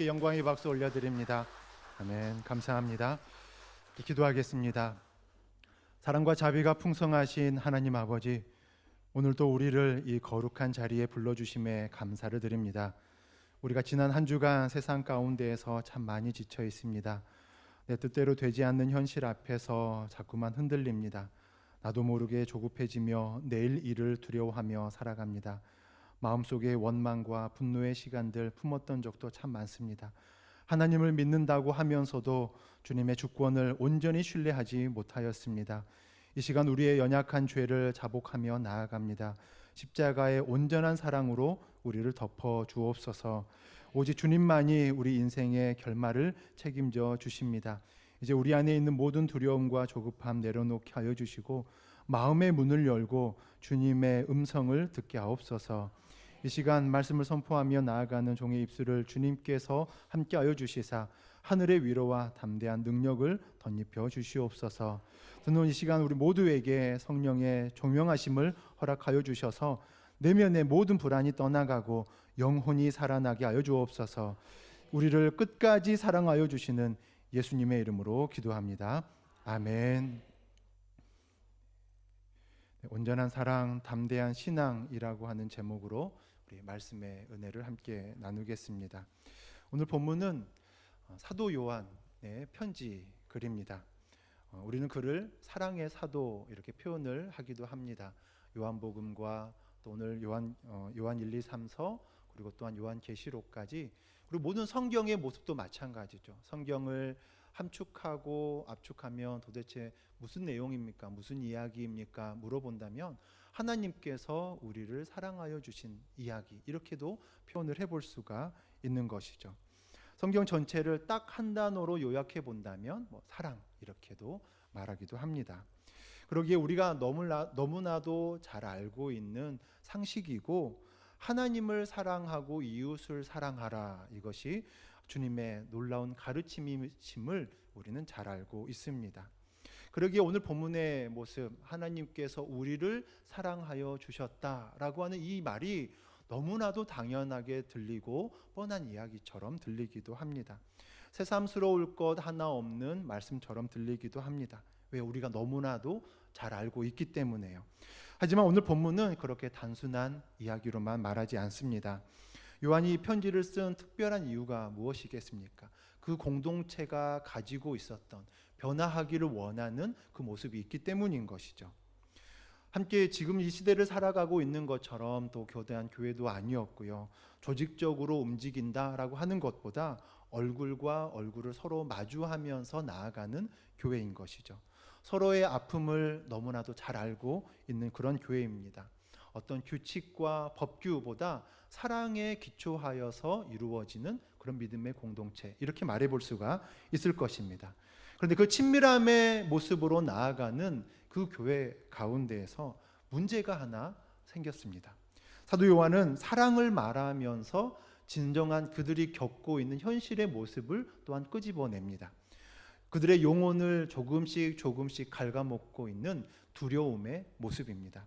하나님께 영광의 박수 올려드립니다. 아멘. 감사합니다. 기도하겠습니다. 사랑과 자비가 풍성하신 하나님 아버지, 오늘도 우리를 이 거룩한 자리에 불러주심에 감사를 드립니다. 우리가 지난 한 주간 세상 가운데에서 참 많이 지쳐 있습니다. 내 뜻대로 되지 않는 현실 앞에서 자꾸만 흔들립니다. 나도 모르게 조급해지며 내일 일을 두려워하며 살아갑니다. 마음속에 원망과 분노의 시간들 품었던 적도 참 많습니다. 하나님을 믿는다고 하면서도 주님의 주권을 온전히 신뢰하지 못하였습니다. 이 시간 우리의 연약한 죄를 자복하며 나아갑니다. 십자가의 온전한 사랑으로 우리를 덮어 주옵소서. 오직 주님만이 우리 인생의 결말을 책임져 주십니다. 이제 우리 안에 있는 모든 두려움과 조급함 내려놓게 하여 주시고 마음의 문을 열고 주님의 음성을 듣게 하옵소서. 이 시간 말씀을 선포하며 나아가는 종의 입술을 주님께서 함께하여 주시사 하늘의 위로와 담대한 능력을 덧입혀 주시옵소서. 듣는 이 시간 우리 모두에게 성령의 조명하심을 허락하여 주셔서 내면의 모든 불안이 떠나가고 영혼이 살아나게 하여 주옵소서. 우리를 끝까지 사랑하여 주시는 예수님의 이름으로 기도합니다. 아멘. 온전한 사랑, 담대한 신앙이라고 하는 제목으로 우리 말씀의 은혜를 함께 나누겠습니다. 오늘 본문은 사도 요한의 편지 글입니다. 우리는 그를 사랑의 사도 이렇게 표현을 하기도 합니다. 요한복음과 또 오늘 요한 1, 2, 3서 그리고 또한 요한계시록까지 그리고 모든 성경의 모습도 마찬가지죠. 성경을 함축하고 압축하면 도대체 무슨 내용입니까? 무슨 이야기입니까? 물어본다면 하나님께서 우리를 사랑하여 주신 이야기, 이렇게도 표현을 해볼 수가 있는 것이죠. 성경 전체를 딱 한 단어로 요약해 본다면 사랑, 이렇게도 말하기도 합니다. 그러기에 우리가 너무나도 잘 알고 있는 상식이고, 하나님을 사랑하고 이웃을 사랑하라, 이것이 주님의 놀라운 가르침임을 우리는 잘 알고 있습니다. 그러기에 오늘 본문의 모습, 하나님께서 우리를 사랑하여 주셨다라고 하는 이 말이 너무나도 당연하게 들리고 뻔한 이야기처럼 들리기도 합니다. 새삼스러울 것 하나 없는 말씀처럼 들리기도 합니다. 왜? 우리가 너무나도 잘 알고 있기 때문에요. 하지만 오늘 본문은 그렇게 단순한 이야기로만 말하지 않습니다. 요한이 이 편지를 쓴 특별한 이유가 무엇이겠습니까? 그 공동체가 가지고 있었던 변화하기를 원하는 그 모습이 있기 때문인 것이죠. 함께 지금 이 시대를 살아가고 있는 것처럼 또 교대한 교회도 아니었고요. 조직적으로 움직인다라고 하는 것보다 얼굴과 얼굴을 서로 마주하면서 나아가는 교회인 것이죠. 서로의 아픔을 너무나도 잘 알고 있는 그런 교회입니다. 어떤 규칙과 법규보다 사랑에 기초하여서 이루어지는 그런 믿음의 공동체, 이렇게 말해볼 수가 있을 것입니다. 그런데 그 친밀함의 모습으로 나아가는 그 교회 가운데에서 문제가 하나 생겼습니다. 사도 요한은 사랑을 말하면서 진정한 그들이 겪고 있는 현실의 모습을 또한 끄집어냅니다. 그들의 영혼을 조금씩 갉아먹고 있는 두려움의 모습입니다.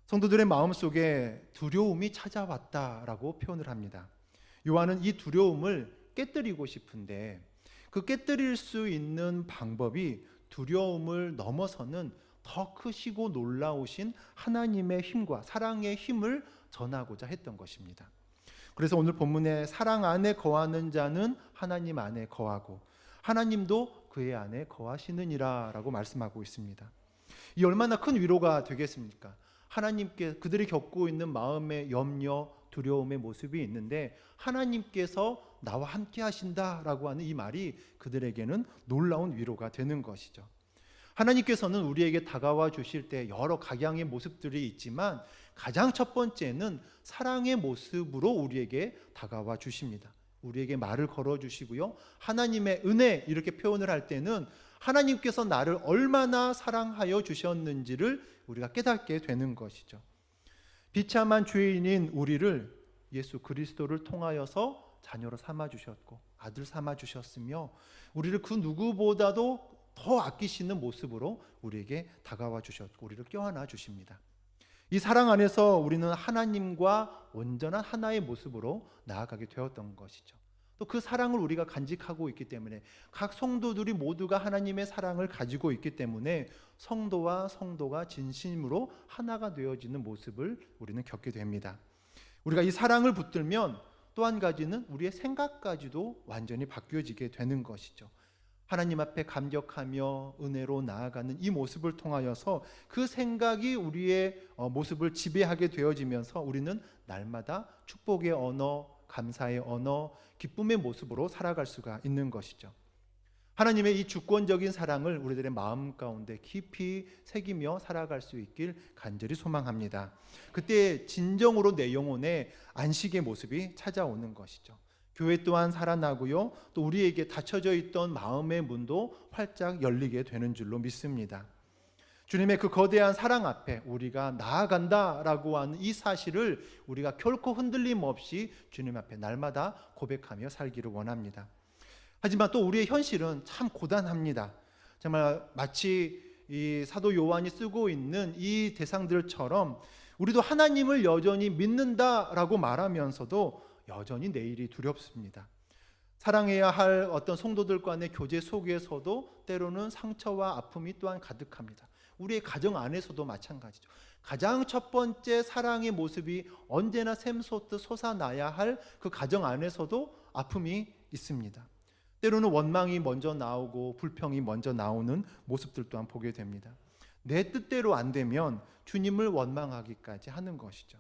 성도들의 마음속에 두려움이 찾아왔다라고 표현을 합니다. 요한은 이 두려움을 깨뜨리고 싶은데 그 깨뜨릴 수 있는 방법이 두려움을 넘어서는 더 크시고 놀라우신 하나님의 힘과 사랑의 힘을 전하고자 했던 것입니다. 그래서 오늘 본문에 사랑 안에 거하는 자는 하나님 안에 거하고 하나님도 그의 안에 거하시느니라 라고 말씀하고 있습니다. 이 얼마나 큰 위로가 되겠습니까? 하나님께 그들이 겪고 있는 마음의 염려, 두려움의 모습이 있는데 하나님께서 나와 함께 하신다라고 하는 이 말이 그들에게는 놀라운 위로가 되는 것이죠. 하나님께서는 우리에게 다가와 주실 때 여러 각양의 모습들이 있지만 가장 첫 번째는 사랑의 모습으로 우리에게 다가와 주십니다. 우리에게 말을 걸어주시고요. 하나님의 은혜, 이렇게 표현을 할 때는 하나님께서 나를 얼마나 사랑하여 주셨는지를 우리가 깨닫게 되는 것이죠. 비참한 죄인인 우리를 예수 그리스도를 통하여서 자녀로 삼아주셨고 아들 삼아주셨으며 우리를 그 누구보다도 더 아끼시는 모습으로 우리에게 다가와 주셨고 우리를 껴안아 주십니다. 이 사랑 안에서 우리는 하나님과 온전한 하나의 모습으로 나아가게 되었던 것이죠. 또 그 사랑을 우리가 간직하고 있기 때문에 각 성도들이 모두가 하나님의 사랑을 가지고 있기 때문에 성도와 성도가 진심으로 하나가 되어지는 모습을 우리는 겪게 됩니다. 우리가 이 사랑을 붙들면 또 한 가지는 우리의 생각까지도 완전히 바뀌어지게 되는 것이죠. 하나님 앞에 감격하며 은혜로 나아가는 이 모습을 통하여서 그 생각이 우리의 모습을 지배하게 되어지면서 우리는 날마다 축복의 언어, 감사의 언어, 기쁨의 모습으로 살아갈 수가 있는 것이죠. 하나님의 이 주권적인 사랑을 우리들의 마음 가운데 깊이 새기며 살아갈 수 있길 간절히 소망합니다. 그때 진정으로 내 영혼에 안식의 모습이 찾아오는 것이죠. 교회 또한 살아나고요, 또 우리에게 닫혀져 있던 마음의 문도 활짝 열리게 되는 줄로 믿습니다. 주님의 그 거대한 사랑 앞에 우리가 나아간다라고 하는 이 사실을 우리가 결코 흔들림 없이 주님 앞에 날마다 고백하며 살기를 원합니다. 하지만 또 우리의 현실은 참 고단합니다. 정말 마치 이 사도 요한이 쓰고 있는 이 대상들처럼 우리도 하나님을 여전히 믿는다라고 말하면서도 여전히 내일이 두렵습니다. 사랑해야 할 어떤 성도들 간의 교제 속에서도 때로는 상처와 아픔이 또한 가득합니다. 우리의 가정 안에서도 마찬가지죠. 가장 첫 번째 사랑의 모습이 언제나 샘솟듯 솟아나야 할 그 가정 안에서도 아픔이 있습니다. 때로는 원망이 먼저 나오고 불평이 먼저 나오는 모습들 또한 보게 됩니다. 내 뜻대로 안 되면 주님을 원망하기까지 하는 것이죠.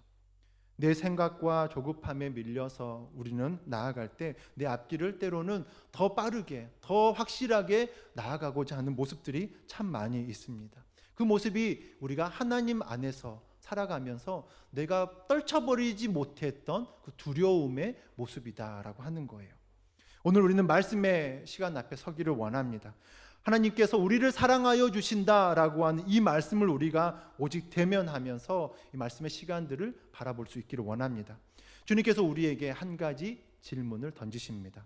내 생각과 조급함에 밀려서 우리는 나아갈 때 내 앞길을 때로는 더 빠르게, 더 확실하게 나아가고자 하는 모습들이 참 많이 있습니다. 그 모습이 우리가 하나님 안에서 살아가면서 내가 떨쳐버리지 못했던 그 두려움의 모습이다라고 하는 거예요. 오늘 우리는 말씀의 시간 앞에 서기를 원합니다. 하나님께서 우리를 사랑하여 주신다라고 하는 이 말씀을 우리가 오직 대면하면서 이 말씀의 시간들을 바라볼 수 있기를 원합니다. 주님께서 우리에게 한 가지 질문을 던지십니다.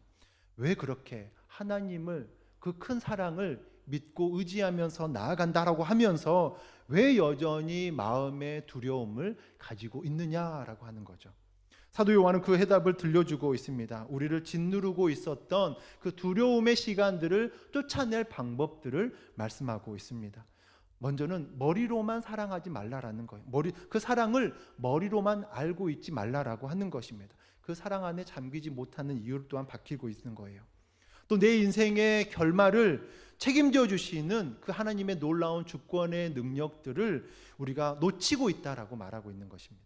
왜 그렇게 하나님을, 그 큰 사랑을 믿고 의지하면서 나아간다라고 하면서 왜 여전히 마음의 두려움을 가지고 있느냐라고 하는 거죠. 사도 요한은 그 해답을 들려주고 있습니다. 우리를 짓누르고 있었던 그 두려움의 시간들을 쫓아낼 방법들을 말씀하고 있습니다. 먼저는 머리로만 사랑하지 말라라는 거예요. 그 사랑을 머리로만 알고 있지 말라라고 하는 것입니다. 그 사랑 안에 잠기지 못하는 이유를 또한 밝히고 있는 거예요. 또 내 인생의 결말을 책임져 주시는 그 하나님의 놀라운 주권의 능력들을 우리가 놓치고 있다라고 말하고 있는 것입니다.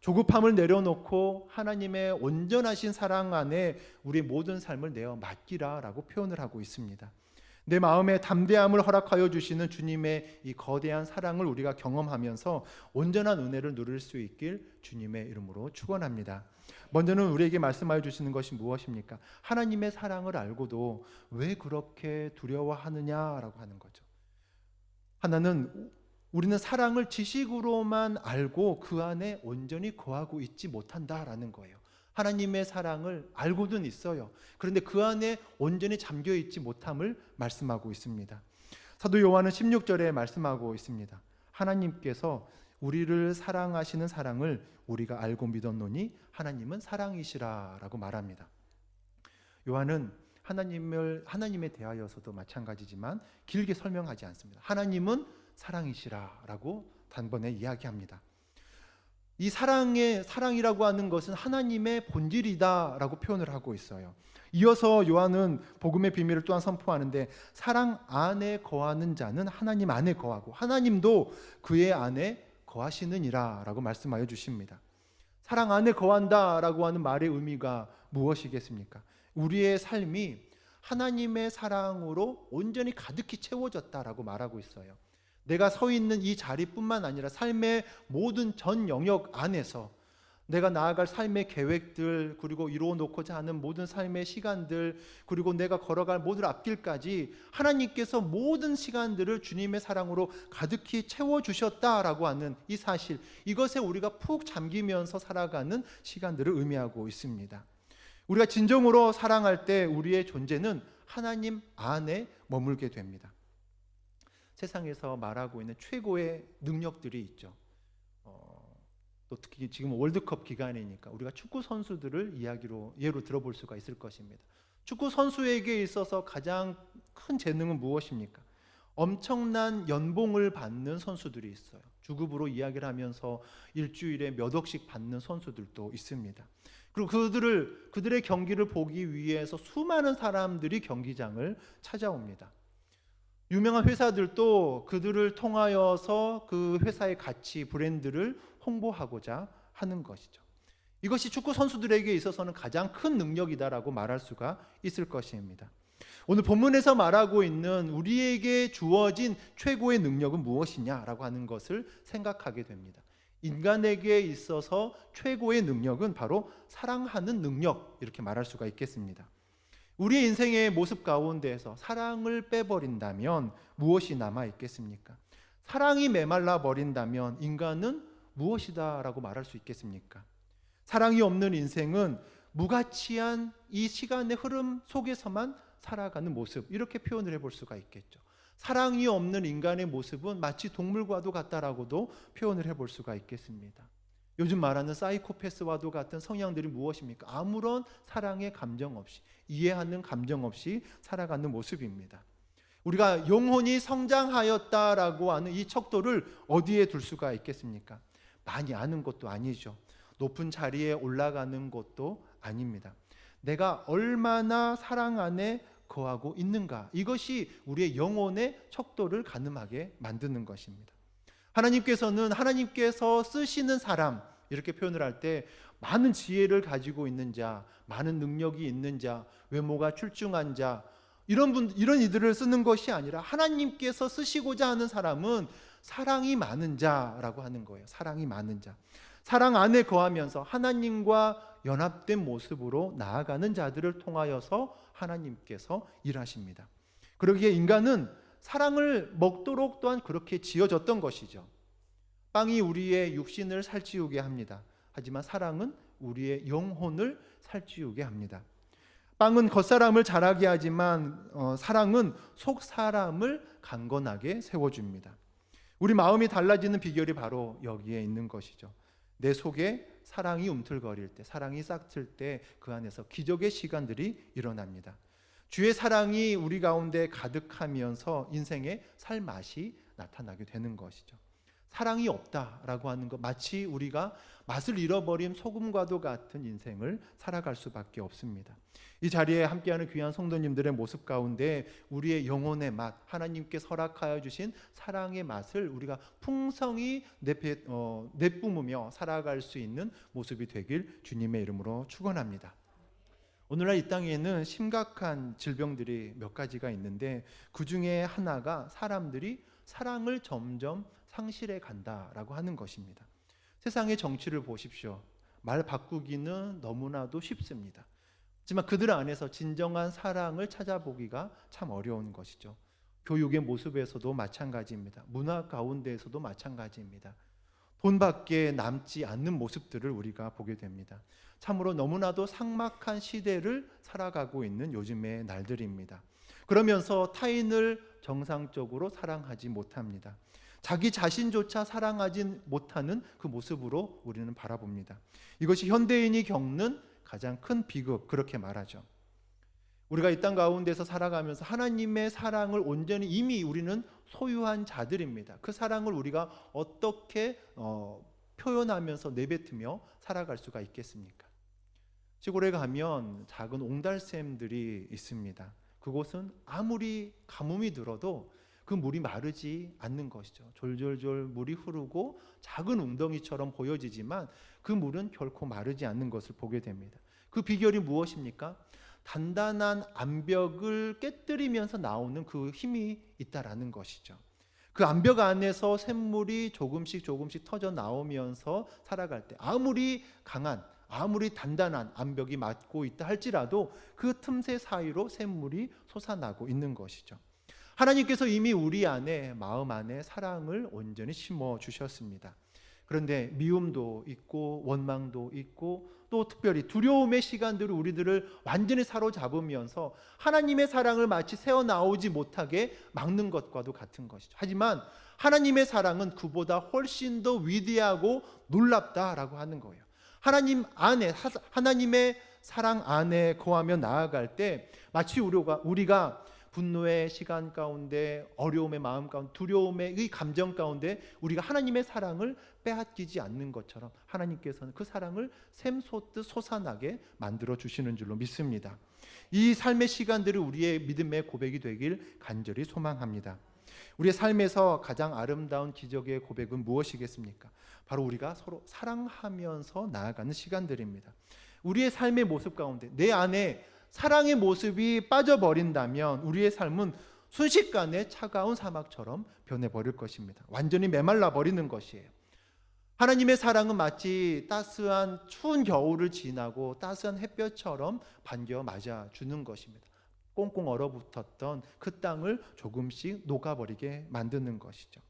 조급함을 내려놓고 하나님의 온전하신 사랑 안에 우리의 모든 삶을 내어 맡기라라고 표현을 하고 있습니다. 내 마음에 담대함을 허락하여 주시는 주님의 이 거대한 사랑을 우리가 경험하면서 온전한 은혜를 누릴 수 있길 주님의 이름으로 축원합니다. 먼저는 우리에게 말씀하여 주시는 것이 무엇입니까? 하나님의 사랑을 알고도 왜 그렇게 두려워하느냐라고 하는 거죠. 하나는 우리는 사랑을 지식으로만 알고 그 안에 온전히 거하고 있지 못한다라는 거예요. 하나님의 사랑을 알고는 있어요. 그런데 그 안에 온전히 잠겨 있지 못함을 말씀하고 있습니다. 사도 요한은 16절에 말씀하고 있습니다. 하나님께서 우리를 사랑하시는 사랑을 우리가 알고 믿었노니 하나님은 사랑이시라라고 말합니다. 요한은 하나님에 대하여서도 마찬가지지만 길게 설명하지 않습니다. 하나님은 사랑이시라라고 단번에 이야기합니다. 이 사랑이라고 하는 것은 하나님의 본질이다라고 표현을 하고 있어요. 이어서 요한은 복음의 비밀을 또한 선포하는데 사랑 안에 거하는 자는 하나님 안에 거하고 하나님도 그의 안에 거하시느니라 라고 말씀하여 주십니다. 사랑 안에 거한다라고 하는 말의 의미가 무엇이겠습니까? 우리의 삶이 하나님의 사랑으로 온전히 가득히 채워졌다라고 말하고 있어요. 내가 서 있는 이 자리뿐만 아니라 삶의 모든 전 영역 안에서 내가 나아갈 삶의 계획들, 그리고 이루어 놓고자 하는 모든 삶의 시간들, 그리고 내가 걸어갈 모든 앞길까지 하나님께서 모든 시간들을 주님의 사랑으로 가득히 채워주셨다라고 하는 이 사실, 이것에 우리가 푹 잠기면서 살아가는 시간들을 의미하고 있습니다. 우리가 진정으로 사랑할 때 우리의 존재는 하나님 안에 머물게 됩니다. 세상에서 말하고 있는 최고의 능력들이 있죠. 또 특히 지금 월드컵 기간이니까 우리가 축구 선수들을 예로 들어볼 수가 있을 것입니다. 축구 선수에게 있어서 가장 큰 재능은 무엇입니까? 엄청난 연봉을 받는 선수들이 있어요. 주급으로 이야기를 하면서 일주일에 몇 억씩 받는 선수들도 있습니다. 그리고 그들의 경기를 보기 위해서 수많은 사람들이 경기장을 찾아옵니다. 유명한 회사들도 그들을 통하여서 그 회사의 가치, 브랜드를 홍보하고자 하는 것이죠. 이것이 축구 선수들에게 있어서는 가장 큰 능력이다라고 말할 수가 있을 것입니다. 오늘 본문에서 말하고 있는 우리에게 주어진 최고의 능력은 무엇이냐라고 하는 것을 생각하게 됩니다. 인간에게 있어서 최고의 능력은 바로 사랑하는 능력, 이렇게 말할 수가 있겠습니다. 우리의 인생의 모습 가운데에서 사랑을 빼버린다면 무엇이 남아 있겠습니까? 사랑이 메말라 버린다면 인간은 무엇이다라고 말할 수 있겠습니까? 사랑이 없는 인생은 무가치한 이 시간의 흐름 속에서만 살아가는 모습, 이렇게 표현을 해볼 수가 있겠죠. 사랑이 없는 인간의 모습은 마치 동물과도 같다라고도 표현을 해볼 수가 있겠습니다. 요즘 말하는 사이코패스와도 같은 성향들이 무엇입니까? 아무런 사랑의 감정 없이, 이해하는 감정 없이 살아가는 모습입니다. 우리가 영혼이 성장하였다라고 하는 이 척도를 어디에 둘 수가 있겠습니까? 많이 아는 것도 아니죠. 높은 자리에 올라가는 것도 아닙니다. 내가 얼마나 사랑 안에 거하고 있는가, 이것이 우리의 영혼의 척도를 가늠하게 만드는 것입니다. 하나님께서 쓰시는 사람, 이렇게 표현을 할 때 많은 지혜를 가지고 있는 자, 많은 능력이 있는 자, 외모가 출중한 자, 이런 이들을 쓰는 것이 아니라 하나님께서 쓰시고자 하는 사람은 사랑이 많은 자라고 하는 거예요. 사랑이 많은 자. 사랑 안에 거하면서 하나님과 연합된 모습으로 나아가는 자들을 통하여서 하나님께서 일하십니다. 그러기에 인간은 사랑을 먹도록 또한 그렇게 지어졌던 것이죠. 빵이 우리의 육신을 살찌우게 합니다. 하지만 사랑은 우리의 영혼을 살찌우게 합니다. 빵은 겉사람을 자라게 하지만 사랑은 속사람을 강건하게 세워줍니다. 우리 마음이 달라지는 비결이 바로 여기에 있는 것이죠. 내 속에 사랑이 움틀거릴 때, 사랑이 싹틀 때 그 안에서 기적의 시간들이 일어납니다. 주의 사랑이 우리 가운데 가득하면서 인생의 살맛이 나타나게 되는 것이죠. 사랑이 없다라고 하는 것, 마치 우리가 맛을 잃어버린 소금과도 같은 인생을 살아갈 수밖에 없습니다. 이 자리에 함께하는 귀한 성도님들의 모습 가운데 우리의 영혼의 맛, 하나님께 허락하여 주신 사랑의 맛을 우리가 풍성히 내뿜으며 살아갈 수 있는 모습이 되길 주님의 이름으로 축원합니다. 오늘날 이 땅에는 심각한 질병들이 몇 가지가 있는데 그 중에 하나가 사람들이 사랑을 점점 상실해 간다라고 하는 것입니다. 세상의 정치를 보십시오. 말 바꾸기는 너무나도 쉽습니다. 하지만 그들 안에서 진정한 사랑을 찾아보기가 참 어려운 것이죠. 교육의 모습에서도 마찬가지입니다. 문화 가운데에서도 마찬가지입니다. 돈밖에 남지 않는 모습들을 우리가 보게 됩니다. 참으로 너무나도 삭막한 시대를 살아가고 있는 요즘의 날들입니다. 그러면서 타인을 정상적으로 사랑하지 못합니다. 자기 자신조차 사랑하지 못하는 그 모습으로 우리는 바라봅니다. 이것이 현대인이 겪는 가장 큰 비극, 그렇게 말하죠. 우리가 이 땅 가운데서 살아가면서 하나님의 사랑을 온전히 이미 우리는 소유한 자들입니다. 그 사랑을 우리가 어떻게 표현하면서 내뱉으며 살아갈 수가 있겠습니까? 시골에 가면 작은 옹달샘들이 있습니다. 그곳은 아무리 가뭄이 들어도 그 물이 마르지 않는 것이죠. 졸졸졸 물이 흐르고 작은 웅덩이처럼 보여지지만 그 물은 결코 마르지 않는 것을 보게 됩니다. 그 비결이 무엇입니까? 단단한 암벽을 깨뜨리면서 나오는 그 힘이 있다라는 것이죠. 그 암벽 안에서 샘물이 조금씩 터져 나오면서 살아갈 때 아무리 강한, 아무리 단단한 암벽이 막고 있다 할지라도 그 틈새 사이로 샘물이 솟아나고 있는 것이죠. 하나님께서 이미 우리 안에, 마음 안에 사랑을 온전히 심어 주셨습니다. 그런데 미움도 있고 원망도 있고 또 특별히 두려움의 시간들이 우리들을 완전히 사로잡으면서 하나님의 사랑을 마치 새어나오지 못하게 막는 것과도 같은 것이죠. 하지만 하나님의 사랑은 그보다 훨씬 더 위대하고 놀랍다라고 하는 거예요. 하나님 안에, 하나님의 사랑 안에 거하며 나아갈 때 마치 우리가 분노의 시간 가운데, 어려움의 마음 가운데, 두려움의 이 감정 가운데 우리가 하나님의 사랑을 빼앗기지 않는 것처럼 하나님께서는 그 사랑을 샘솟듯 솟아나게 만들어 주시는 줄로 믿습니다. 이 삶의 시간들이 우리의 믿음의 고백이 되길 간절히 소망합니다. 우리의 삶에서 가장 아름다운 기적의 고백은 무엇이겠습니까? 바로 우리가 서로 사랑하면서 나아가는 시간들입니다. 우리의 삶의 모습 가운데 내 안에 사랑의 모습이 빠져버린다면 우리의 삶은 순식간에 차가운 사막처럼 변해버릴 것입니다. 완전히 메말라 버리는 것이에요. 하나님의 사랑은 마치 따스한 추운 겨울을 지나고 따스한 햇볕처럼 반겨 맞아주는 것입니다. 꽁꽁 얼어붙었던 그 땅을 조금씩 녹아버리게 만드는 것이죠.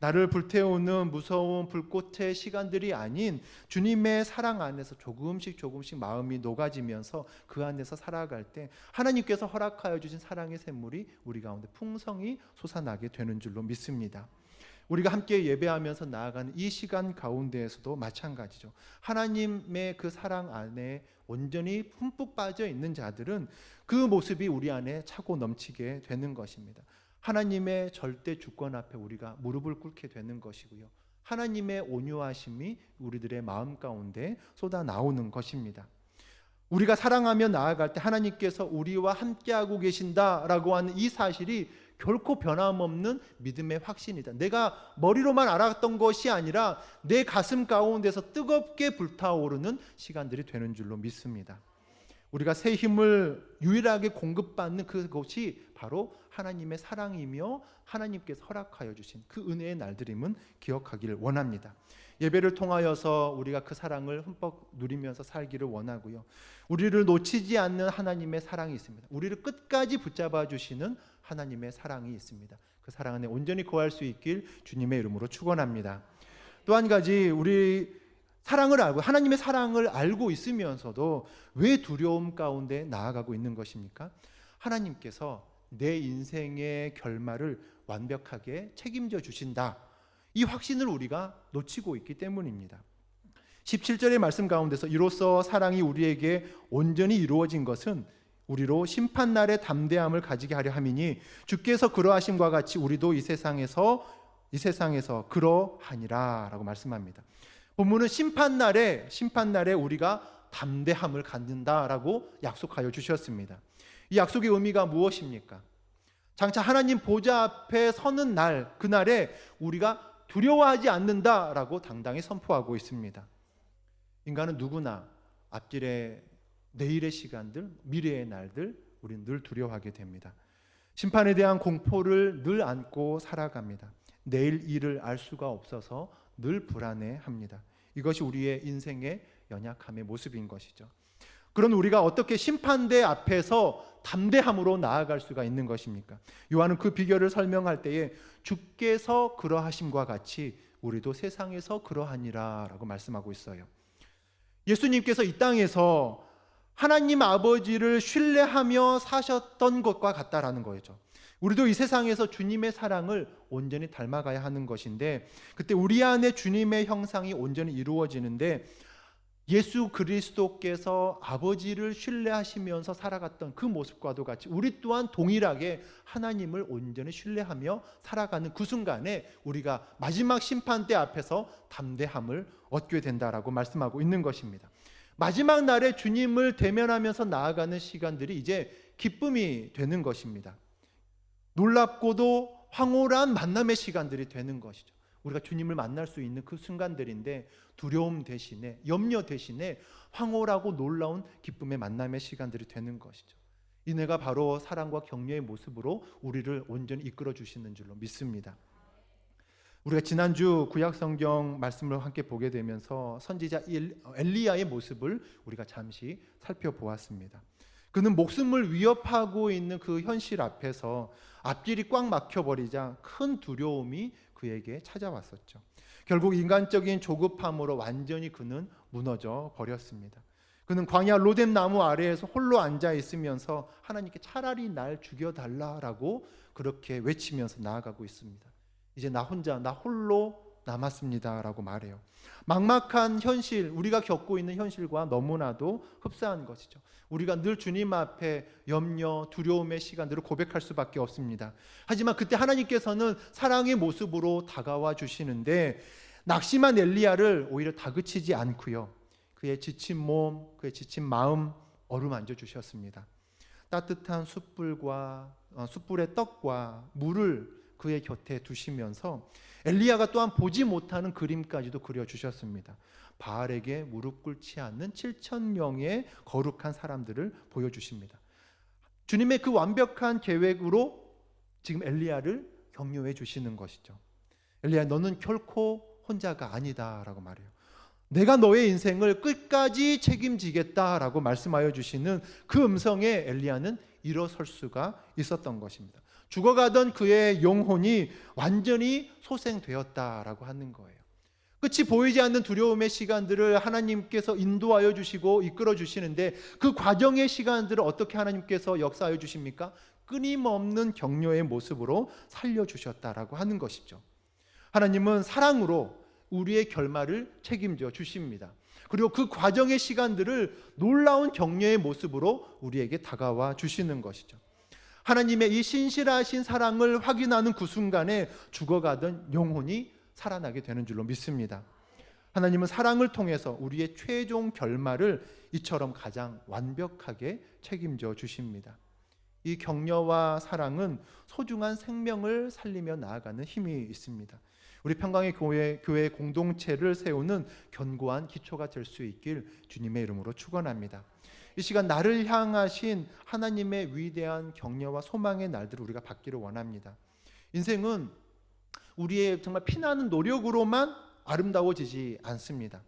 나를 불태우는 무서운 불꽃의 시간들이 아닌 주님의 사랑 안에서 조금씩 마음이 녹아지면서 그 안에서 살아갈 때 하나님께서 허락하여 주신 사랑의 샘물이 우리 가운데 풍성히 솟아나게 되는 줄로 믿습니다. 우리가 함께 예배하면서 나아가는 이 시간 가운데에서도 마찬가지죠. 하나님의 그 사랑 안에 온전히 흠뻑 빠져 있는 자들은 그 모습이 우리 안에 차고 넘치게 되는 것입니다. 하나님의 절대 주권 앞에 우리가 무릎을 꿇게 되는 것이고요. 하나님의 온유하심이 우리들의 마음 가운데 쏟아 나오는 것입니다. 우리가 사랑하며 나아갈 때 하나님께서 우리와 함께하고 계신다라고 하는 이 사실이 결코 변함없는 믿음의 확신이다. 내가 머리로만 알았던 것이 아니라 내 가슴 가운데서 뜨겁게 불타오르는 시간들이 되는 줄로 믿습니다. 우리가 새 힘을 유일하게 공급받는 그것이 바로 하나님의 사랑이며 하나님께서 허락하여 주신 그 은혜의 날들임은 기억하기를 원합니다. 예배를 통하여서 우리가 그 사랑을 흠뻑 누리면서 살기를 원하고요. 우리를 놓치지 않는 하나님의 사랑이 있습니다. 우리를 끝까지 붙잡아 주시는 하나님의 사랑이 있습니다. 그 사랑 안에 온전히 거할 수 있길 주님의 이름으로 축원합니다. 또 한 가지, 우리 사랑을 알고 하나님의 사랑을 알고 있으면서도 왜 두려움 가운데 나아가고 있는 것입니까? 하나님께서 내 인생의 결말을 완벽하게 책임져 주신다. 이 확신을 우리가 놓치고 있기 때문입니다. 17절의 말씀 가운데서 이로써 사랑이 우리에게 온전히 이루어진 것은 우리로 심판날의 담대함을 가지게 하려 함이니 주께서 그러하심과 같이 우리도 이 세상에서 그러하니라 라고 말씀합니다. 본문은 심판날에 우리가 담대함을 갖는다라고 약속하여 주셨습니다. 이 약속의 의미가 무엇입니까? 장차 하나님 보좌 앞에 서는 날, 그날에 우리가 두려워하지 않는다라고 당당히 선포하고 있습니다. 인간은 누구나 앞길의 내일의 시간들, 미래의 날들 우리는 늘 두려워하게 됩니다. 심판에 대한 공포를 늘 안고 살아갑니다. 내일 일을 알 수가 없어서 늘 불안해합니다. 이것이 우리의 인생의 연약함의 모습인 것이죠. 그런 우리가 어떻게 심판대 앞에서 담대함으로 나아갈 수가 있는 것입니까? 요한은 그 비결을 설명할 때에 주께서 그러하심과 같이 우리도 세상에서 그러하니라 라고 말씀하고 있어요. 예수님께서 이 땅에서 하나님 아버지를 신뢰하며 사셨던 것과 같다라는 거죠. 우리도 이 세상에서 주님의 사랑을 온전히 닮아가야 하는 것인데, 그때 우리 안에 주님의 형상이 온전히 이루어지는데, 예수 그리스도께서 아버지를 신뢰하시면서 살아갔던 그 모습과도 같이 우리 또한 동일하게 하나님을 온전히 신뢰하며 살아가는 그 순간에 우리가 마지막 심판대 앞에서 담대함을 얻게 된다라고 말씀하고 있는 것입니다. 마지막 날에 주님을 대면하면서 나아가는 시간들이 이제 기쁨이 되는 것입니다. 놀랍고도 황홀한 만남의 시간들이 되는 것이죠. 우리가 주님을 만날 수 있는 그 순간들인데, 두려움 대신에, 염려 대신에 황홀하고 놀라운 기쁨의 만남의 시간들이 되는 것이죠. 이내가 바로 사랑과 격려의 모습으로 우리를 온전히 이끌어 주시는 줄로 믿습니다. 우리가 지난주 구약성경 말씀을 함께 보게 되면서 선지자 엘리야의 모습을 우리가 잠시 살펴보았습니다. 그는 목숨을 위협하고 있는 그 현실 앞에서 앞길이 꽉 막혀버리자 큰 두려움이 그에게 찾아왔었죠. 결국 인간적인 조급함으로 완전히 그는 무너져 버렸습니다. 그는 광야 로뎀 나무 아래에서 홀로 앉아 있으면서 하나님께 차라리 날 죽여달라라고 그렇게 외치면서 나아가고 있습니다. 이제 나 혼자, 나 홀로 남았습니다라고 말해요. 막막한 현실, 우리가 겪고 있는 현실과 너무나도 흡사한 것이죠. 우리가 늘 주님 앞에 염려, 두려움의 시간들을 고백할 수밖에 없습니다. 하지만 그때 하나님께서는 사랑의 모습으로 다가와 주시는데 낙심한 엘리야를 오히려 다그치지 않고요. 그의 지친 몸, 그의 지친 마음 어루만져 주셨습니다. 따뜻한 숯불의 떡과 물을 그의 곁에 두시면서 엘리야가 또한 보지 못하는 그림까지도 그려주셨습니다. 바알에게 무릎 꿇지 않는 7,000명의 거룩한 사람들을 보여주십니다. 주님의 그 완벽한 계획으로 지금 엘리야를 격려해 주시는 것이죠. 엘리야, 너는 결코 혼자가 아니다라고 말해요. 내가 너의 인생을 끝까지 책임지겠다라고 말씀하여 주시는 그 음성에 엘리야는 일어설 수가 있었던 것입니다. 죽어가던 그의 영혼이 완전히 소생되었다라고 하는 거예요. 끝이 보이지 않는 두려움의 시간들을 하나님께서 인도하여 주시고 이끌어 주시는데 그 과정의 시간들을 어떻게 하나님께서 역사하여 주십니까? 끊임없는 격려의 모습으로 살려주셨다라고 하는 것이죠. 하나님은 사랑으로 우리의 결말을 책임져 주십니다. 그리고 그 과정의 시간들을 놀라운 격려의 모습으로 우리에게 다가와 주시는 것이죠. 하나님의 이 신실하신 사랑을 확인하는 그 순간에 죽어가던 영혼이 살아나게 되는 줄로 믿습니다. 하나님은 사랑을 통해서 우리의 최종 결말을 이처럼 가장 완벽하게 책임져 주십니다. 이 격려와 사랑은 소중한 생명을 살리며 나아가는 힘이 있습니다. 우리 평강의 교회 공동체를 세우는 견고한 기초가 될 수 있길 주님의 이름으로 축원합니다. 이 시간 나를 향하신 하나님의 위대한 격려와 소망의 날들을 우리가 받기를 원합니다. 인생은 우리의 정말 피나는 노력으로만 아름다워지지 않습니다.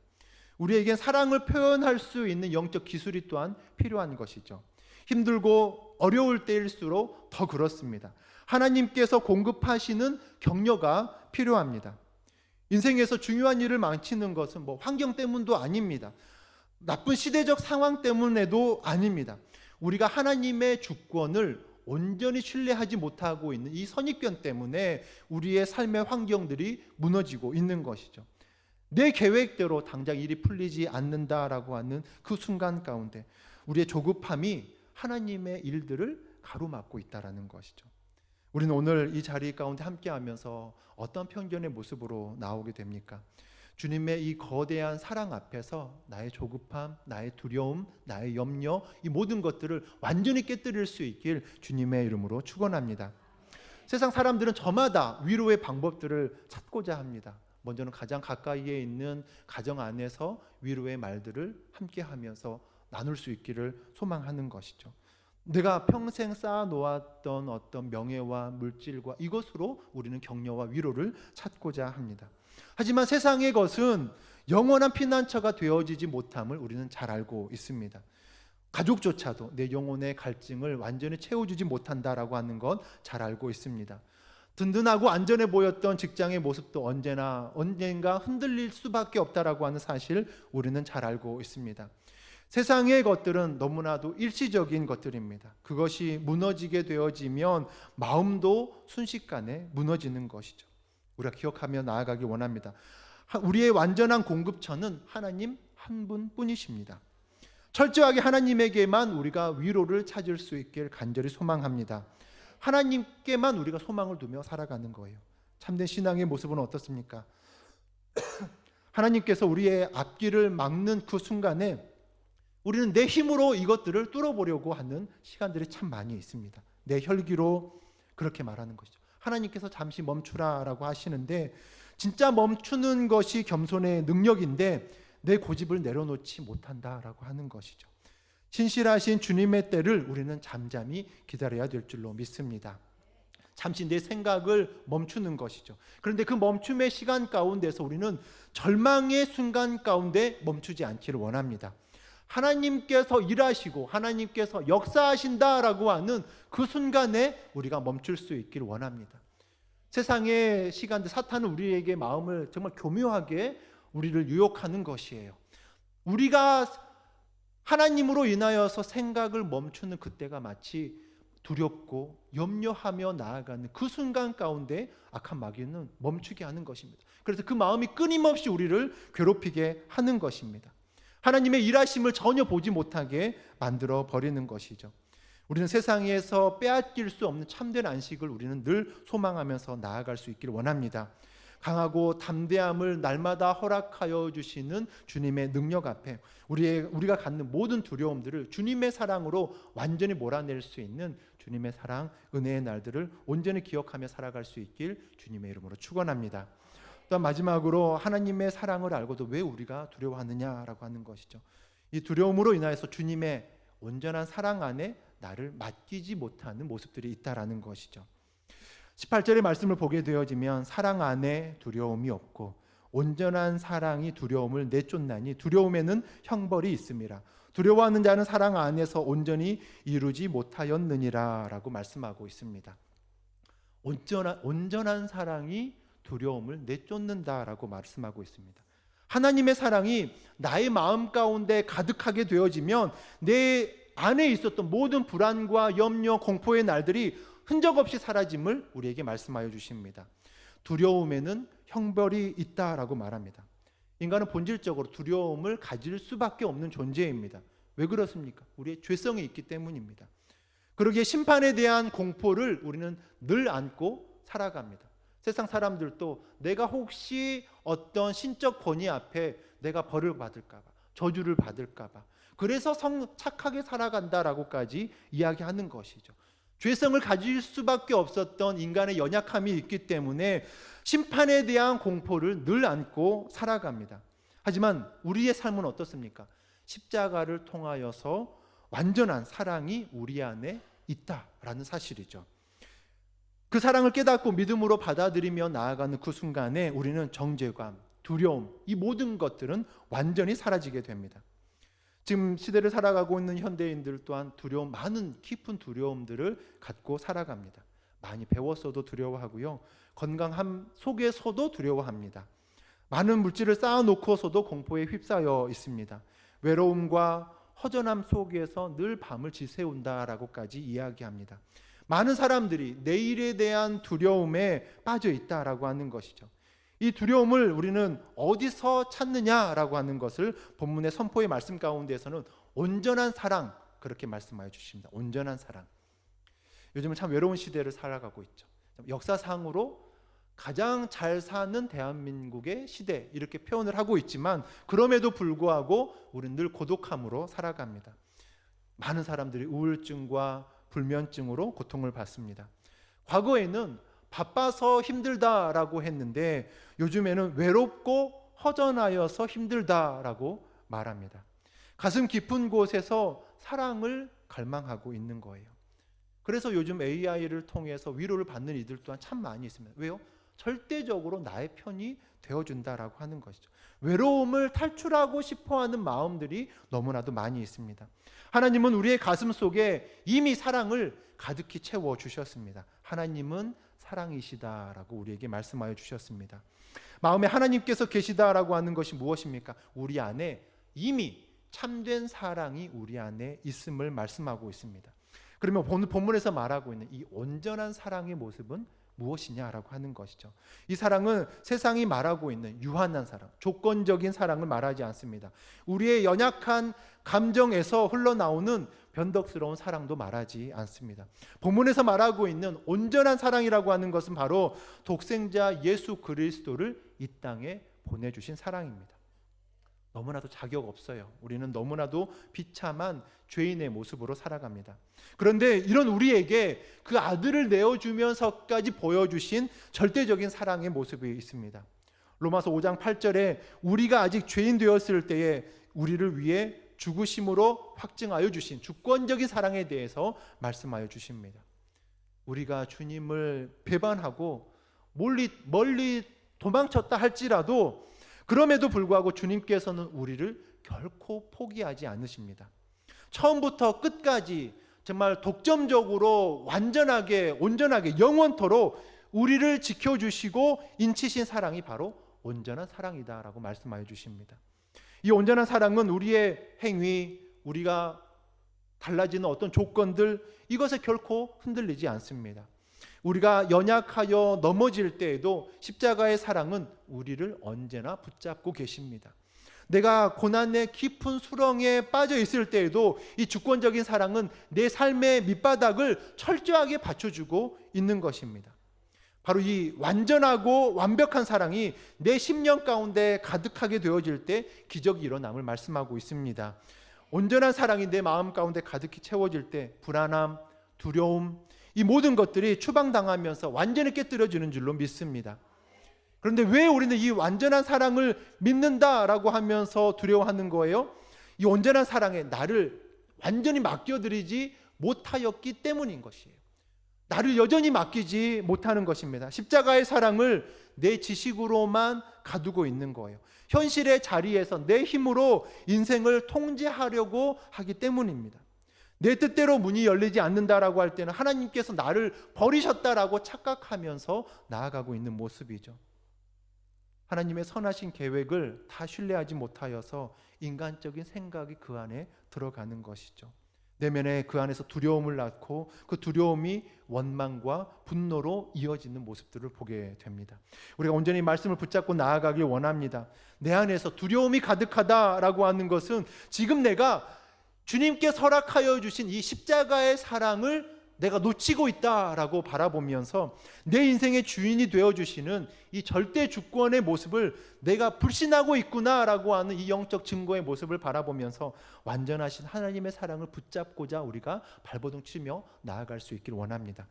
우리에겐 사랑을 표현할 수 있는 영적 기술이 또한 필요한 것이죠. 힘들고 어려울 때일수록 더 그렇습니다. 하나님께서 공급하시는 격려가 필요합니다. 인생에서 중요한 일을 망치는 것은 환경 때문도 아닙니다. 나쁜 시대적 상황 때문에도 아닙니다. 우리가 하나님의 주권을 온전히 신뢰하지 못하고 있는 이 선입견 때문에 우리의 삶의 환경들이 무너지고 있는 것이죠. 내 계획대로 당장 일이 풀리지 않는다라고 하는 그 순간 가운데 우리의 조급함이 하나님의 일들을 가로막고 있다라는 것이죠. 우리는 오늘 이 자리 가운데 함께하면서 어떤 편견의 모습으로 나오게 됩니까? 주님의 이 거대한 사랑 앞에서 나의 조급함, 나의 두려움, 나의 염려, 이 모든 것들을 완전히 깨뜨릴 수 있길 주님의 이름으로 축원합니다. 세상 사람들은 저마다 위로의 방법들을 찾고자 합니다. 먼저는 가장 가까이에 있는 가정 안에서 위로의 말들을 함께하면서 나눌 수 있기를 소망하는 것이죠. 내가 평생 쌓아놓았던 어떤 명예와 물질과 이것으로 우리는 격려와 위로를 찾고자 합니다. 하지만 세상의 것은 영원한 피난처가 되어지지 못함을 우리는 잘 알고 있습니다. 가족조차도 내 영혼의 갈증을 완전히 채워주지 못한다라고 하는 건 잘 알고 있습니다. 든든하고 안전해 보였던 직장의 모습도 언젠가 흔들릴 수밖에 없다라고 하는 사실 우리는 잘 알고 있습니다. 세상의 것들은 너무나도 일시적인 것들입니다. 그것이 무너지게 되어지면 마음도 순식간에 무너지는 것이죠. 우리가 기억하며 나아가기 원합니다. 우리의 완전한 공급처는 하나님 한 분뿐이십니다. 철저하게 하나님에게만 우리가 위로를 찾을 수 있길 간절히 소망합니다. 하나님께만 우리가 소망을 두며 살아가는 거예요. 참된 신앙의 모습은 어떻습니까? 하나님께서 우리의 앞길을 막는 그 순간에 우리는 내 힘으로 이것들을 뚫어보려고 하는 시간들이 참 많이 있습니다. 내 혈기로 그렇게 말하는 것이죠. 하나님께서 잠시 멈추라라고 하시는데 진짜 멈추는 것이 겸손의 능력인데 내 고집을 내려놓지 못한다라고 하는 것이죠. 신실하신 주님의 때를 우리는 잠잠히 기다려야 될 줄로 믿습니다. 잠시 내 생각을 멈추는 것이죠. 그런데 그 멈춤의 시간 가운데서 우리는 절망의 순간 가운데 멈추지 않기를 원합니다. 하나님께서 일하시고 하나님께서 역사하신다라고 하는 그 순간에 우리가 멈출 수 있기를 원합니다. 세상의 시간들, 사탄은 우리에게 마음을 정말 교묘하게 우리를 유혹하는 것이에요. 우리가 하나님으로 인하여서 생각을 멈추는 그때가 마치 두렵고 염려하며 나아가는 그 순간 가운데 악한 마귀는 멈추게 하는 것입니다. 그래서 그 마음이 끊임없이 우리를 괴롭히게 하는 것입니다. 하나님의 일하심을 전혀 보지 못하게 만들어 버리는 것이죠. 우리는 세상에서 빼앗길 수 없는 참된 안식을 우리는 늘 소망하면서 나아갈 수 있기를 원합니다. 강하고 담대함을 날마다 허락하여 주시는 주님의 능력 앞에 우리가 갖는 모든 두려움들을 주님의 사랑으로 완전히 몰아낼 수 있는 주님의 사랑, 은혜의 날들을 온전히 기억하며 살아갈 수 있길 주님의 이름으로 축원합니다. 또한 마지막으로 하나님의 사랑을 알고도 왜 우리가 두려워하느냐라고 하는 것이죠. 이 두려움으로 인하여서 주님의 온전한 사랑 안에 나를 맡기지 못하는 모습들이 있다라는 것이죠. 18절의 말씀을 보게 되어지면 사랑 안에 두려움이 없고 온전한 사랑이 두려움을 내쫓나니 두려움에는 형벌이 있습니다. 두려워하는 자는 사랑 안에서 온전히 이루지 못하였느니라 라고 말씀하고 있습니다. 온전한 사랑이 두려움을 내쫓는다라고 말씀하고 있습니다. 하나님의 사랑이 나의 마음 가운데 가득하게 되어지면 내 안에 있었던 모든 불안과 염려, 공포의 날들이 흔적 없이 사라짐을 우리에게 말씀하여 주십니다. 두려움에는 형벌이 있다라고 말합니다. 인간은 본질적으로 두려움을 가질 수밖에 없는 존재입니다. 왜 그렇습니까? 우리의 죄성이 있기 때문입니다. 그러기에 심판에 대한 공포를 우리는 늘 안고 살아갑니다. 세상 사람들도 내가 혹시 어떤 신적 권위 앞에 내가 벌을 받을까 봐, 저주를 받을까 봐, 그래서 착하게 살아간다라고까지 이야기하는 것이죠. 죄성을 가질 수밖에 없었던 인간의 연약함이 있기 때문에 심판에 대한 공포를 늘 안고 살아갑니다. 하지만 우리의 삶은 어떻습니까? 십자가를 통하여서 완전한 사랑이 우리 안에 있다라는 사실이죠. 그 사랑을 깨닫고 믿음으로 받아들이며 나아가는 그 순간에 우리는 정죄감, 두려움, 이 모든 것들은 완전히 사라지게 됩니다. 지금 시대를 살아가고 있는 현대인들 또한 많은 깊은 두려움들을 갖고 살아갑니다. 많이 배웠어도 두려워하고요. 건강함 속에서도 두려워합니다. 많은 물질을 쌓아놓고서도 공포에 휩싸여 있습니다. 외로움과 허전함 속에서 늘 밤을 지새운다라고까지 이야기합니다. 많은 사람들이 내일에 대한 두려움에 빠져 있다라고 하는 것이죠. 이 두려움을 우리는 어디서 찾느냐라고 하는 것을 본문의 선포의 말씀 가운데에서는 온전한 사랑, 그렇게 말씀하여 주십니다. 온전한 사랑. 요즘은 참 외로운 시대를 살아가고 있죠. 역사상으로 가장 잘 사는 대한민국의 시대, 이렇게 표현을 하고 있지만 그럼에도 불구하고 우리는 늘 고독함으로 살아갑니다. 많은 사람들이 우울증과 불면증으로 고통을 받습니다. 과거에는 바빠서 힘들다라고 했는데 요즘에는 외롭고 허전하여서 힘들다라고 말합니다. 가슴 깊은 곳에서 사랑을 갈망하고 있는 거예요. 그래서 요즘 AI를 통해서 위로를 받는 이들 또한 참 많이 있습니다. 왜요? 절대적으로 나의 편이 되어준다라고 하는 것이죠. 외로움을 탈출하고 싶어하는 마음들이 너무나도 많이 있습니다. 하나님은 우리의 가슴 속에 이미 사랑을 가득히 채워주셨습니다. 하나님은 사랑이시다라고 우리에게 말씀하여 주셨습니다. 마음에 하나님께서 계시다라고 하는 것이 무엇입니까? 우리 안에 이미 참된 사랑이 우리 안에 있음을 말씀하고 있습니다. 그러면 본문에서 말하고 있는 이 온전한 사랑의 모습은 무엇이냐라고 하는 것이죠. 이 사랑은 세상이 말하고 있는 유한한 사랑, 조건적인 사랑을 말하지 않습니다. 우리의 연약한 감정에서 흘러나오는 변덕스러운 사랑도 말하지 않습니다. 본문에서 말하고 있는 온전한 사랑이라고 하는 것은 바로 독생자 예수 그리스도를 이 땅에 보내주신 사랑입니다. 너무나도 자격 없어요. 우리는 너무나도 비참한 죄인의 모습으로 살아갑니다. 그런데 이런 우리에게 그 아들을 내어주면서까지 보여주신 절대적인 사랑의 모습이 있습니다. 로마서 5장 8절에 우리가 아직 죄인 되었을 때에 우리를 위해 죽으심으로 확증하여 주신 주권적인 사랑에 대해서 말씀하여 주십니다. 우리가 주님을 배반하고 멀리 도망쳤다 할지라도 그럼에도 불구하고 주님께서는 우리를 결코 포기하지 않으십니다. 처음부터 끝까지 정말 독점적으로 완전하게 온전하게 영원토록 우리를 지켜주시고 인치신 사랑이 바로 온전한 사랑이다라고 말씀하여 주십니다. 이 온전한 사랑은 우리의 행위, 우리가 달라지는 어떤 조건들, 이것에 결코 흔들리지 않습니다. 우리가 연약하여 넘어질 때에도 십자가의 사랑은 우리를 언제나 붙잡고 계십니다. 내가 고난의 깊은 수렁에 빠져 있을 때에도 이 주권적인 사랑은 내 삶의 밑바닥을 철저하게 받쳐주고 있는 것입니다. 바로 이 완전하고 완벽한 사랑이 내 심령 가운데 가득하게 되어질 때 기적이 일어남을 말씀하고 있습니다. 온전한 사랑이 내 마음 가운데 가득히 채워질 때 불안함, 두려움, 이 모든 것들이 추방당하면서 완전히 깨뜨려지는 줄로 믿습니다. 그런데 왜 우리는 이 완전한 사랑을 믿는다라고 하면서 두려워하는 거예요? 이 온전한 사랑에 나를 완전히 맡겨드리지 못하였기 때문인 것이에요. 나를 여전히 맡기지 못하는 것입니다. 십자가의 사랑을 내 지식으로만 가두고 있는 거예요. 현실의 자리에서 내 힘으로 인생을 통제하려고 하기 때문입니다. 내 뜻대로 문이 열리지 않는다라고 할 때는 하나님께서 나를 버리셨다라고 착각하면서 나아가고 있는 모습이죠. 하나님의 선하신 계획을 다 신뢰하지 못하여서 인간적인 생각이 그 안에 들어가는 것이죠. 내면에 그 안에서 두려움을 낳고 그 두려움이 원망과 분노로 이어지는 모습들을 보게 됩니다. 우리가 온전히 말씀을 붙잡고 나아가길 원합니다. 내 안에서 두려움이 가득하다라고 하는 것은 지금 내가 주님께 허락하여 주신 이 십자가의 사랑을 내가 놓치고 있다라고 바라보면서 내 인생의 주인이 되어주시는 이 절대 주권의 모습을 내가 불신하고 있구나라고 하는 이 영적 증거의 모습을 바라보면서 완전하신 하나님의 사랑을 붙잡고자 우리가 발버둥 치며 나아갈 수 있기를 원합니다.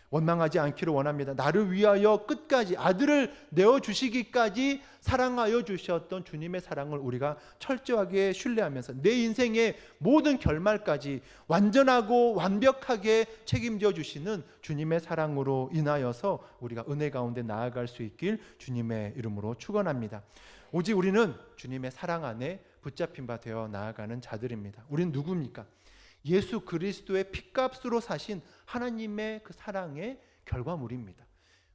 원망하지 않기를 원합니다. 나를 위하여 끝까지 아들을 내어주시기까지 사랑하여 주셨던 주님의 사랑을 우리가 철저하게 신뢰하면서 내 인생의 모든 결말까지 완전하고 완벽하게 책임져 주시는 주님의 사랑으로 인하여서 우리가 은혜 가운데 나아갈 수 있길 주님의 이름으로 축원합니다. 오직 우리는 주님의 사랑 안에 붙잡힌 바 되어 나아가는 자들입니다. 우리는 누굽니까? 예수 그리스도의 핏값으로 사신 하나님의 그 사랑의 결과물입니다.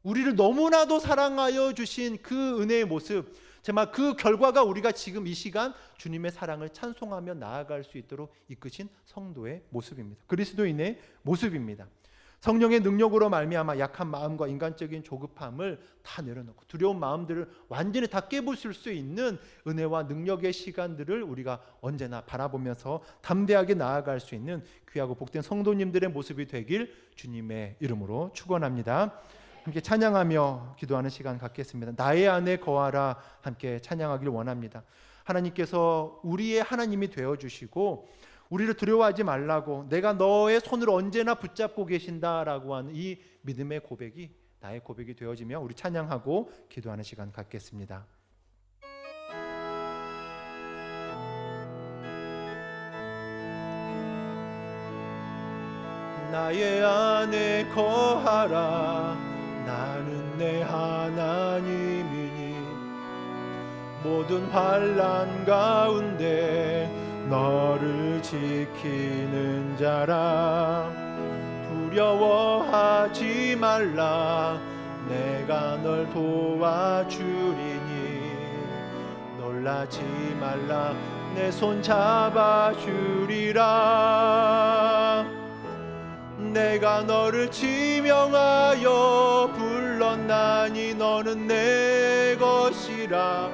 우리를 너무나도 사랑하여 주신 그 은혜의 모습, 정말 그 결과가 우리가 지금 이 시간 주님의 사랑을 찬송하며 나아갈 수 있도록 이끄신 성도의 모습입니다. 그리스도인의 모습입니다. 성령의 능력으로 말미암아 약한 마음과 인간적인 조급함을 다 내려놓고 두려운 마음들을 완전히 다 깨부술 수 있는 은혜와 능력의 시간들을 우리가 언제나 바라보면서 담대하게 나아갈 수 있는 귀하고 복된 성도님들의 모습이 되길 주님의 이름으로 축원합니다. 함께 찬양하며 기도하는 시간 갖겠습니다. 나의 안에 거하라 함께 찬양하길 원합니다. 하나님께서 우리의 하나님이 되어주시고 우리를 두려워하지 말라고 내가 너의 손을 언제나 붙잡고 계신다라고 하는 이 믿음의 고백이 나의 고백이 되어지며 우리 찬양하고 기도하는 시간 갖겠습니다. 나의 안에 거하라 나는 내 하나님이니 모든 환난 가운데 너를 지키는 자라 두려워하지 말라 내가 널 도와주리니 놀라지 말라 내 손 잡아주리라 내가 너를 지명하여 불렀나니 너는 내 것이라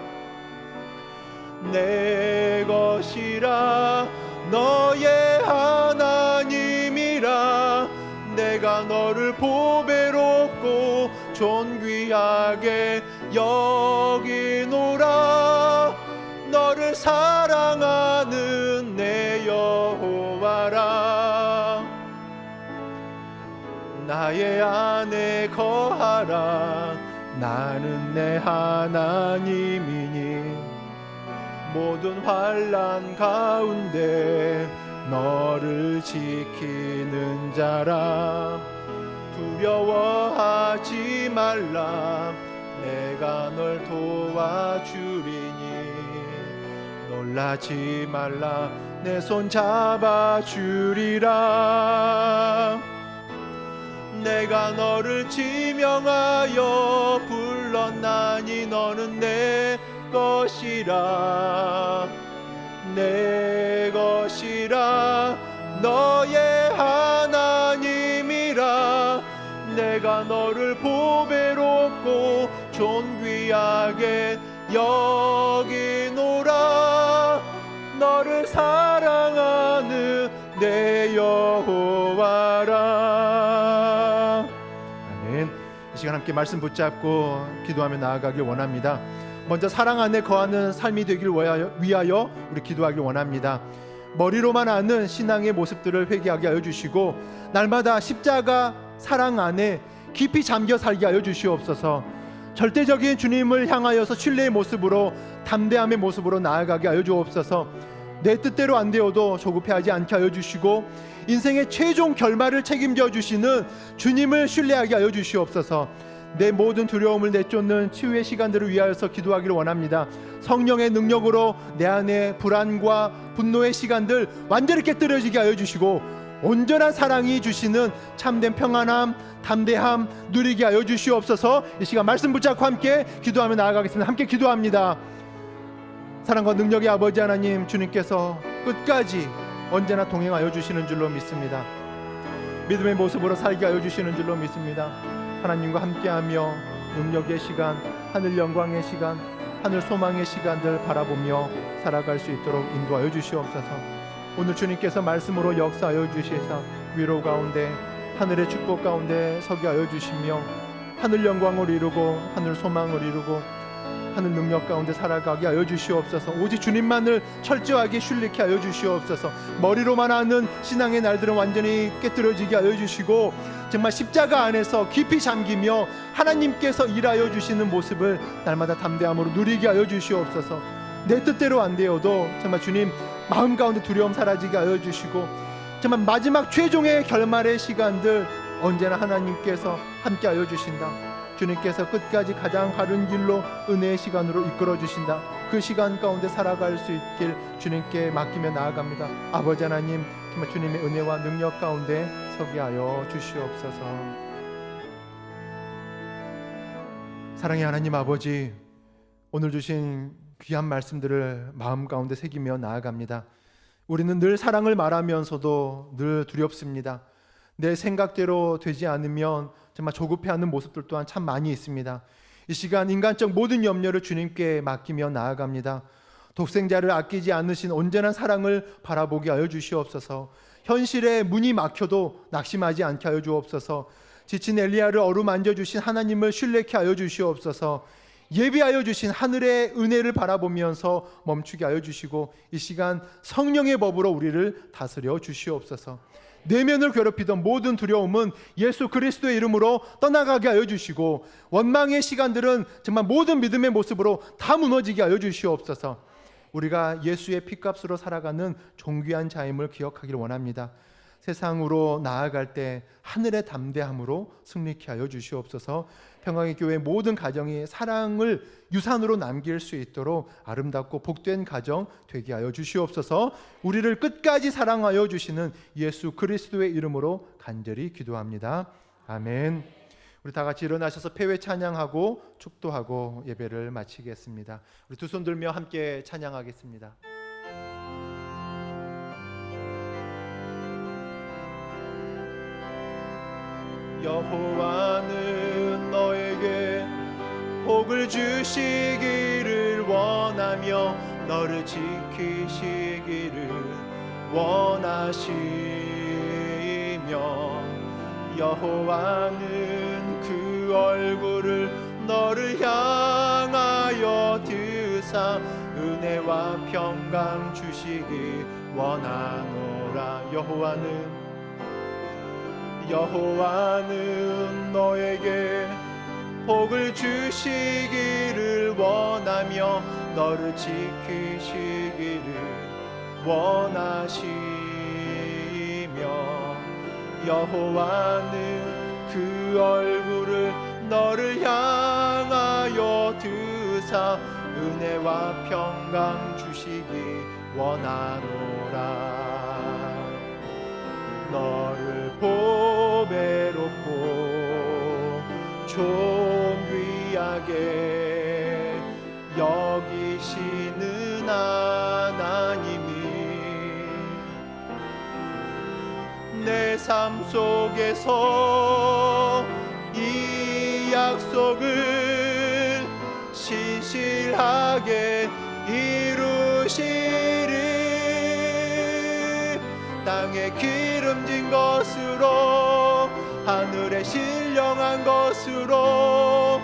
내 것이라 너의 하나님이라 내가 너를 보배롭고 존귀하게 여기노라 너를 사랑하는 내 여호와라 나의 안에 거하라 나는 내 하나님이니 모든 환난 가운데 너를 지키는 자라 두려워하지 말라 내가 널 도와주리니 놀라지 말라 내 손 잡아주리라 내가 너를 지명하여 불렀나니 너는 내 것이라 내 것이라 내가 너를 보배롭고 존귀하게 여기노라. 너를 사랑하는 내 여호와라. 아멘. 이 시간 함께 말씀 붙잡고 기도하며 나아가길 원합니다. 먼저 사랑 안에 거하는 삶이 되길 위하여 우리 기도하길 원합니다. 머리로만 아는 신앙의 모습들을 회개하게 하여 주시고, 날마다 십자가 사랑 안에 깊이 잠겨 살게 하여 주시옵소서. 절대적인 주님을 향하여서 신뢰의 모습으로, 담대함의 모습으로 나아가게 하여 주옵소서. 내 뜻대로 안 되어도 조급해하지 않게 하여 주시고, 인생의 최종 결말을 책임져 주시는 주님을 신뢰하게 하여 주시옵소서. 내 모든 두려움을 내쫓는 치유의 시간들을 위하여서 기도하기를 원합니다. 성령의 능력으로 내 안에 불안과 분노의 시간들 완전히 깨뜨려지게 하여 주시고, 온전한 사랑이 주시는 참된 평안함, 담대함 누리게 하여 주시옵소서. 이 시간 말씀 붙잡고 함께 기도하며 나아가겠습니다. 함께 기도합니다. 사랑과 능력의 아버지 하나님, 주님께서 끝까지 언제나 동행하여 주시는 줄로 믿습니다. 믿음의 모습으로 살게 하여 주시는 줄로 믿습니다. 하나님과 함께하며 능력의 시간, 하늘 영광의 시간, 하늘 소망의 시간들 바라보며 살아갈 수 있도록 인도하여 주시옵소서. 오늘 주님께서 말씀으로 역사하여 주시사 위로 가운데, 하늘의 축복 가운데 서게 하여 주시며, 하늘 영광을 이루고 하늘 소망을 이루고 하늘 능력 가운데 살아가게 하여 주시옵소서. 오직 주님만을 철저하게 신뢰케 하여 주시옵소서. 머리로만 아는 신앙의 날들은 완전히 깨뜨려지게 하여 주시고, 정말 십자가 안에서 깊이 잠기며 하나님께서 일하여 주시는 모습을 날마다 담대함으로 누리게 하여 주시옵소서. 내 뜻대로 안 되어도 정말 주님 마음 가운데 두려움 사라지게 하여 주시고, 정말 마지막 최종의 결말의 시간들 언제나 하나님께서 함께 하여 주신다. 주님께서 끝까지 가장 바른 길로 은혜의 시간으로 이끌어 주신다. 그 시간 가운데 살아갈 수 있길 주님께 맡기며 나아갑니다. 아버지 하나님, 정말 주님의 은혜와 능력 가운데 서게 하여 주시옵소서. 사랑의 하나님 아버지, 오늘 주신 귀한 말씀들을 마음 가운데 새기며 나아갑니다. 우리는 늘 사랑을 말하면서도 늘 두렵습니다. 내 생각대로 되지 않으면 정말 조급해하는 모습들 또한 참 많이 있습니다. 이 시간 인간적 모든 염려를 주님께 맡기며 나아갑니다. 독생자를 아끼지 않으신 온전한 사랑을 바라보게 하여 주시옵소서. 현실에 문이 막혀도 낙심하지 않게 하여 주옵소서. 지친 엘리야를 어루만져 주신 하나님을 신뢰케 하여 주시옵소서. 예비하여 주신 하늘의 은혜를 바라보면서 멈추게 하여 주시고, 이 시간 성령의 법으로 우리를 다스려 주시옵소서. 내면을 괴롭히던 모든 두려움은 예수 그리스도의 이름으로 떠나가게 하여 주시고, 원망의 시간들은 정말 모든 믿음의 모습으로 다 무너지게 하여 주시옵소서. 우리가 예수의 피값으로 살아가는 존귀한 자임을 기억하기를 원합니다. 세상으로 나아갈 때 하늘의 담대함으로 승리케 하여 주시옵소서. 평강의 교회 모든 가정이 사랑을 유산으로 남길 수 있도록 아름답고 복된 가정 되게 하여 주시옵소서. 우리를 끝까지 사랑하여 주시는 예수 그리스도의 이름으로 간절히 기도합니다. 아멘. 우리 다 같이 일어나셔서 폐회 찬양하고 축도하고 예배를 마치겠습니다. 우리 두 손 들며 함께 찬양하겠습니다. 여호와는 너에게 복을 주시기를 원하며 너를 지키시기를 원하시며, 여호와는 그 얼굴을 너를 향하여 드사 은혜와 평강 주시기 원하노라. 여호와는 너에게 복을 주시기를 원하며 너를 지키시기를 원하시며, 여호와는 그 얼굴을 너를 향하여 드사 은혜와 평강 주시기 원하노라. 너를 보배롭고 존귀하게 여기시는 하나님이 내 삶 속에서 약속을 신실하게 이루시리. 땅에 기름진 것으로 하늘에 신령한 것으로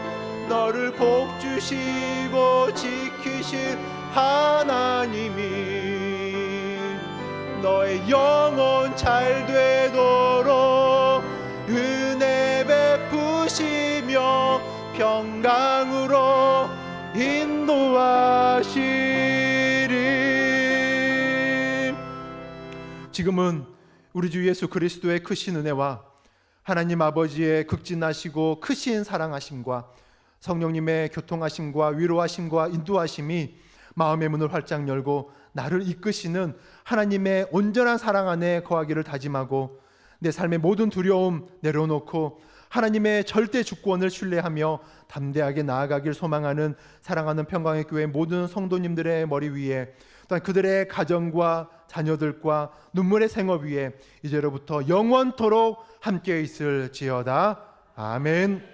너를 복주시고 지키실 하나님이 너의 영혼 잘 되도록 은혜 베푸시며 평강으로 인도하시리. 지금은 우리 주 예수 그리스도의 크신 은혜와 하나님 아버지의 극진하시고 크신 사랑하심과 성령님의 교통하심과 위로하심과 인도하심이 마음의 문을 활짝 열고 나를 이끄시는 하나님의 온전한 사랑 안에 거하기를 다짐하고 내 삶의 모든 두려움 내려놓고 하나님의 절대 주권을 신뢰하며 담대하게 나아가길 소망하는 사랑하는 평강의 교회 모든 성도님들의 머리 위에, 또한 그들의 가정과 자녀들과 눈물의 생업 위에 이제로부터 영원토록 함께 있을지어다. 아멘.